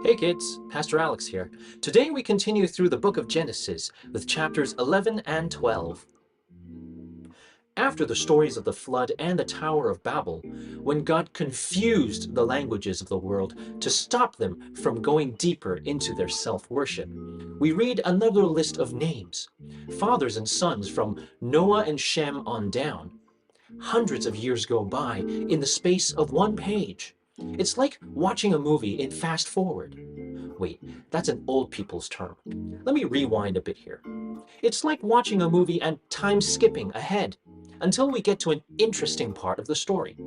Hey kids, Pastor Alex here. Today we continue through the book of Genesis with chapters 11 and 12. After the stories of the flood and the Tower of Babel, when God confused the languages of the world to stop them from going deeper into their self-worship, we read another list of names, fathers and sons from Noah and Shem on down. Hundreds of years go by in the space of one page. It's like watching a movie in fast forward. Wait, that's an old people's term. Let me rewind a bit here. It's like watching a movie and time skipping ahead until we get to an interesting part of the story.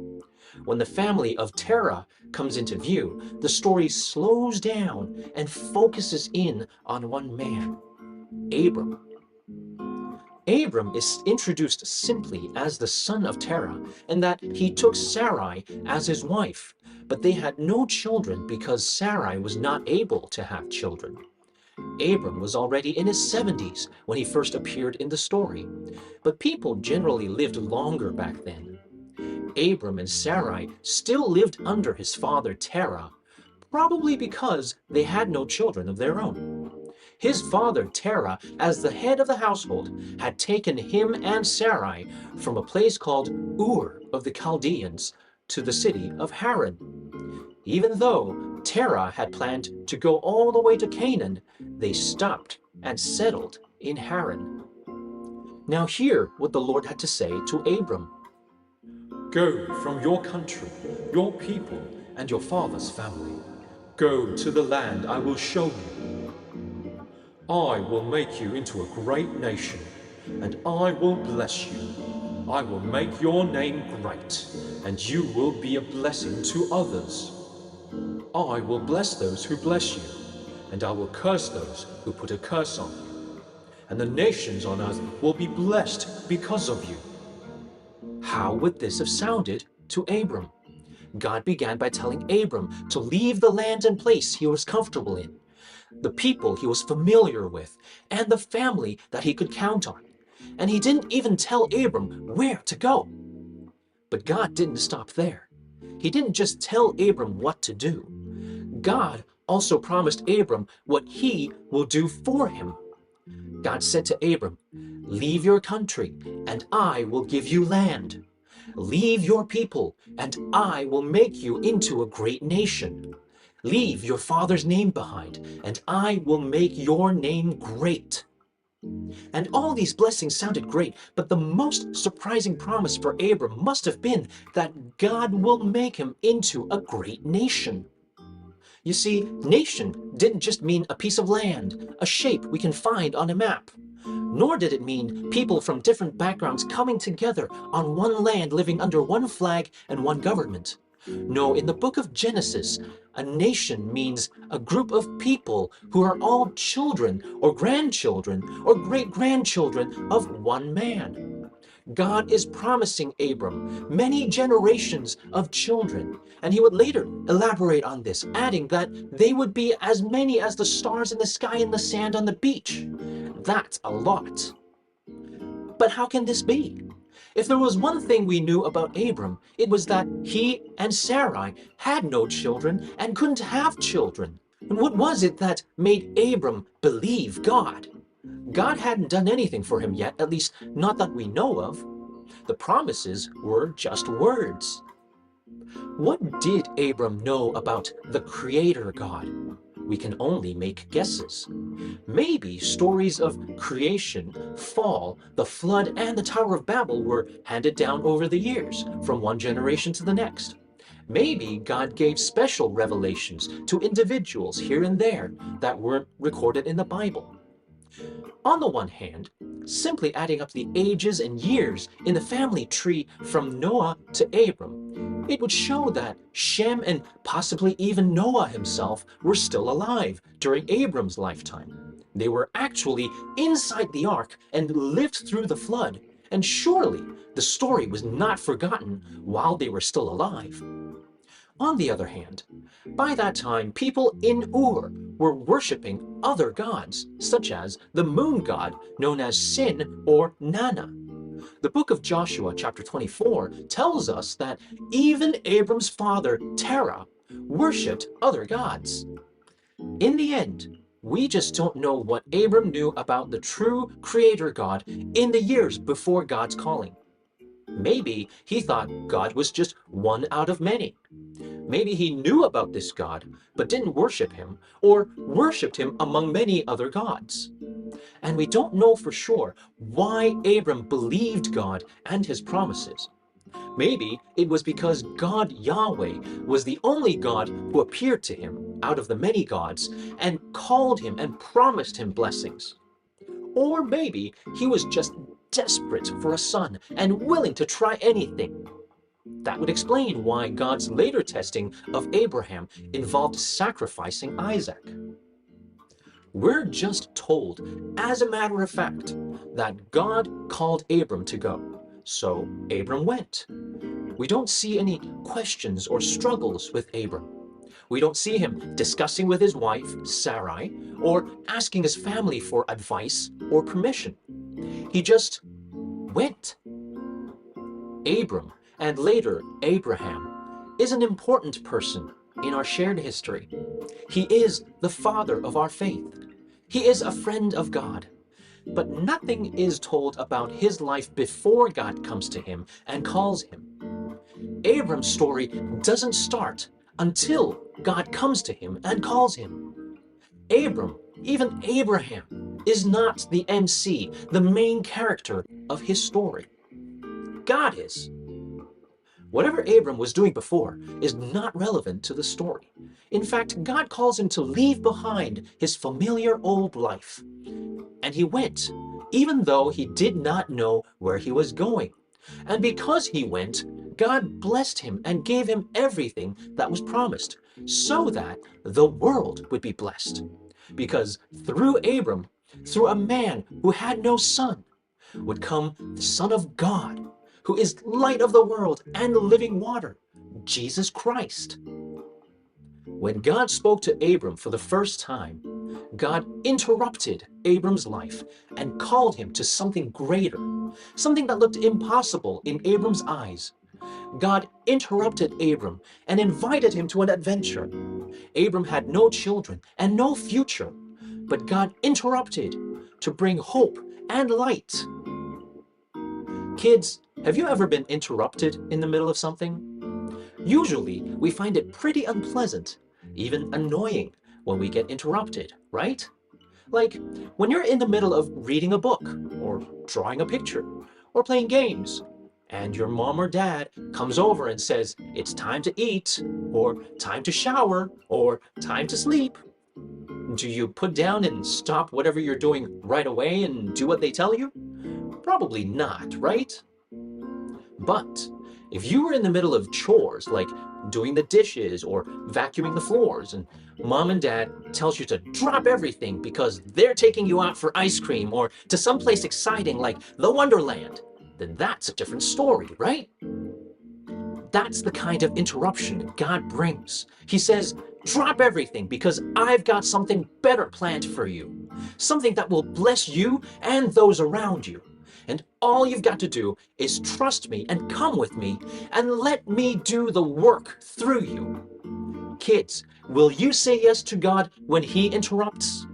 When the family of Terah comes into view, the story slows down and focuses in on one man, Abram. Abram is introduced simply as the son of Terah, and that he took Sarai as his wife, but they had no children because Sarai was not able to have children. Abram was already in his 70s when he first appeared in the story, but people generally lived longer back then. Abram and Sarai still lived under his father Terah, probably because they had no children of their own. His father Terah, as the head of the household, had taken him and Sarai from a place called Ur of the Chaldeans to the city of Haran. Even though Terah had planned to go all the way to Canaan, they stopped and settled in Haran. Now hear what the Lord had to say to Abram. Go from your country, your people, and your father's family. Go to the land I will show you. I will make you into a great nation, and I will bless you. I will make your name great, and you will be a blessing to others. I will bless those who bless you, and I will curse those who put a curse on you. And the nations on earth will be blessed because of you. How would this have sounded to Abram? God began by telling Abram to leave the land and place he was comfortable in, the people he was familiar with, and the family that he could count on. And he didn't even tell Abram where to go. But God didn't stop there. He didn't just tell Abram what to do. God also promised Abram what he will do for him. God said to Abram, "Leave your country, and I will give you land. Leave your people, and I will make you into a great nation. Leave your father's name behind, and I will make your name great." And all these blessings sounded great, but the most surprising promise for Abram must have been that God will make him into a great nation. You see, nation didn't just mean a piece of land, a shape we can find on a map. Nor did it mean people from different backgrounds coming together on one land living under one flag and one government. No, in the book of Genesis, a nation means a group of people who are all children or grandchildren or great-grandchildren of one man. God is promising Abram many generations of children, and he would later elaborate on this, adding that they would be as many as the stars in the sky and the sand on the beach. That's a lot. But how can this be? If there was one thing we knew about Abram, it was that he and Sarai had no children and couldn't have children. And what was it that made Abram believe God? God hadn't done anything for him yet, at least not that we know of. The promises were just words. What did Abram know about the Creator God? We can only make guesses. Maybe stories of creation, fall, the flood, and the Tower of Babel were handed down over the years, from one generation to the next. Maybe God gave special revelations to individuals here and there that weren't recorded in the Bible. On the one hand, simply adding up the ages and years in the family tree from Noah to Abram, it would show that Shem and possibly even Noah himself were still alive during Abram's lifetime. They were actually inside the ark and lived through the flood, and surely the story was not forgotten while they were still alive. On the other hand, by that time, people in Ur were worshipping other gods, such as the moon god known as Sin or Nana. The book of Joshua, chapter 24, tells us that even Abram's father, Terah, worshipped other gods. In the end, we just don't know what Abram knew about the true Creator God in the years before God's calling. Maybe he thought God was just one out of many. Maybe he knew about this God, but didn't worship him, or worshiped him among many other gods. And we don't know for sure why Abram believed God and his promises. Maybe it was because God Yahweh was the only God who appeared to him out of the many gods and called him and promised him blessings. Or maybe he was just desperate for a son and willing to try anything. That would explain why God's later testing of Abraham involved sacrificing Isaac. We're just told, as a matter of fact, that God called Abram to go. So Abram went. We don't see any questions or struggles with Abram. We don't see him discussing with his wife, Sarai, or asking his family for advice or permission. He just went. Abram, and later Abraham, is an important person in our shared history. He is the father of our faith. He is a friend of God. But nothing is told about his life before God comes to him and calls him. Abram's story doesn't start until God comes to him and calls him. Abram, even Abraham, is not the MC, the main character of his story. God is. Whatever Abram was doing before is not relevant to the story. In fact, God calls him to leave behind his familiar old life. And he went, even though he did not know where he was going. And because he went, God blessed him and gave him everything that was promised, so that the world would be blessed. Because through Abram, through a man who had no son, would come the Son of God, who is light of the world and living water, Jesus Christ. When God spoke to Abram for the first time, God interrupted Abram's life and called him to something greater, something that looked impossible in Abram's eyes. God interrupted Abram and invited him to an adventure. Abram had no children and no future, but God interrupted to bring hope and light. Kids, have you ever been interrupted in the middle of something? Usually, we find it pretty unpleasant, even annoying, when we get interrupted, right? Like when you're in the middle of reading a book, or drawing a picture, or playing games, and your mom or dad comes over and says, "It's time to eat," or "time to shower," or "time to sleep." Do you put down and stop whatever you're doing right away and do what they tell you? Probably not, right? But if you were in the middle of chores, like doing the dishes or vacuuming the floors, and mom and dad tells you to drop everything because they're taking you out for ice cream or to someplace exciting like the Wonderland, then that's a different story, right? That's the kind of interruption God brings. He says, drop everything because I've got something better planned for you. Something that will bless you and those around you. And all you've got to do is trust me and come with me and let me do the work through you. Kids, will you say yes to God when He interrupts?